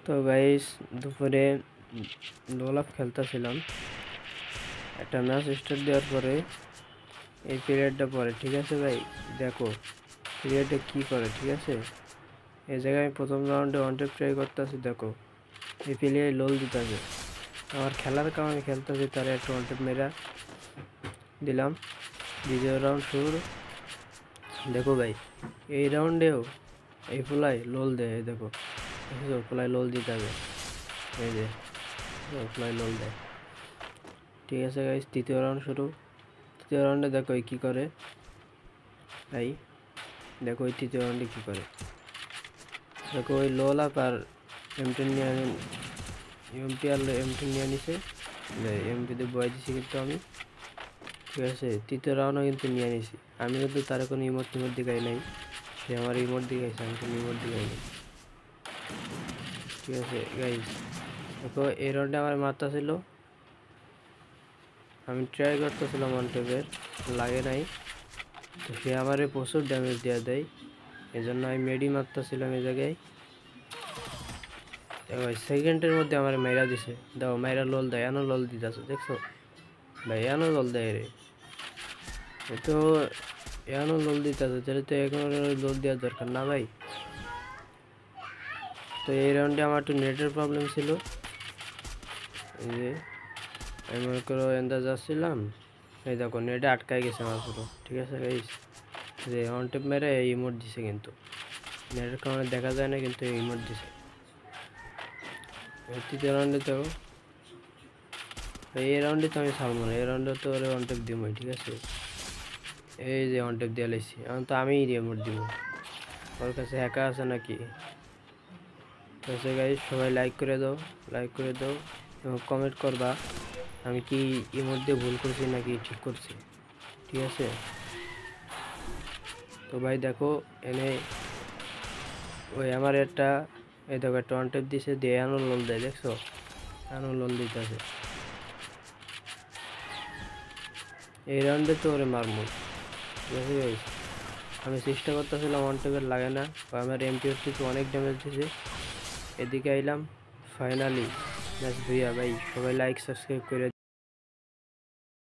তো গাইস দুপুরে লোলাপ খেলতেছিলাম। একটা ম্যাচ স্টার্ট দেওয়ার পরে এই পিরিয়ডটা পরে, ঠিক আছে ভাই, দেখো পিরিয়ডে কি করে। ঠিক আছে, এই জায়গায় আমি প্রথম রাউন্ডে ওয়ান ট্যাপ ট্রাই করতেছি, দেখো এই প্লেয়ার লোল দিতেছে। আমার খেলার কারণে খেলতেছি, তারা একটা ওয়ান ট্যাপ মেরা দিলাম। দ্বিতীয় রাউন্ড শুরু, দেখো ভাই এই রাউন্ডেও এই ফুলাই লোল দেয়। দেখো ফুলাই লোল দিতে হবে, এই যে ফুলাই লোল দেয়। ঠিক আছে গাইস, তৃতীয় রাউন্ড শুরু। তৃতীয় রাউন্ডে দেখো কি করে ভাই, দেখো ওই তৃতীয় রাউন্ডে কী করে। দেখো ওই লোল আপ আর এমটি নিয়ে এমটি নিয়ে নিছে, এমপিতে বয় দিছি কিন্তু আমি। ঠিক আছে, তৃতীয় রাউন্ডও কিন্তু নিয়ে নিছি আমি, কিন্তু তার কোনো ইমোট দিকাই নাই, সে আমার ইমোট দিকাইছে, আমি কোনো ইমোট দিকাই নাই। ঠিক আছে গাইস, দেখো এই রাউন্ডে আমার মারতা ছিল, আমি ট্রাই করতেছিলাম ওয়ান ট্যাপের, লাগে নাই। তো সে আমারে প্রচুর ড্যামেজ দেওয়া দেয়, এই জন্য আমি মেডি মারতেছিলাম এই জায়গায়। সেকেন্ডের মধ্যে আমার মেরা দিছে, দাও মেরা লোল দেয়, এনো লোল দিতেছে, দেখছো ভাই এনো লোল দেয় রে, তো এনো লোল দিতেছে, তাহলে তো এখন লোল দেওয়ার দরকার না ভাই। তো এই রাউন্ডে আমার একটু নেটের প্রবলেম ছিল, এই যে আমি মনে করো এন্দা যাচ্ছিলাম, এই দেখো নেটে আটকায় গেছে আমার পুরো। ঠিক আছে গাইস, যে ওয়ান ট্যাপ মেরে এই ইমোট দিছে, কিন্তু নেটের কারণে দেখা যায় না, কিন্তু এই ইমোট দিছে। তৃতীয় রাউন্ডে তো এই রাউন্ডে তো আমি ছাড়বো না, এই রাউন্ডে তো ওরে ওয়ান ট্যাপ দিব। ঠিক আছে, এই যে ওয়ান ট্যাপ দিয়ে লাইছি, এখন তো আমিই রিমোট দিব, ওর কাছে হ্যাকার আছে নাকি। ঠিক আছে গাইস, সবাই লাইক করে দাও এবং কমেন্ট করবা আমি কি ইমোট দিয়ে ভুল করছি নাকি ঠিক করছি। ঠিক আছে, তো ভাই দেখো এনে ওই আমার একটা, এই দেখো একটা ওয়ান ট্যাপ দিছে, দিয়ে এনো লোল দেয়, দেখছো এনো লোল দিতেছে। এই রাউন্ডে তো ওরে মারমু। ঠিক আছে গাইস, আমি চেষ্টা করতেছিলাম ওয়ান ট্যাপের, লাগে না, আমার এমপি অনেক ড্যামেজ দিছে। এদিকে আইলাম, ফাইনালি ম্যাচ ধুইয়া। ভাই সবাই লাইক সাবস্ক্রাইব করে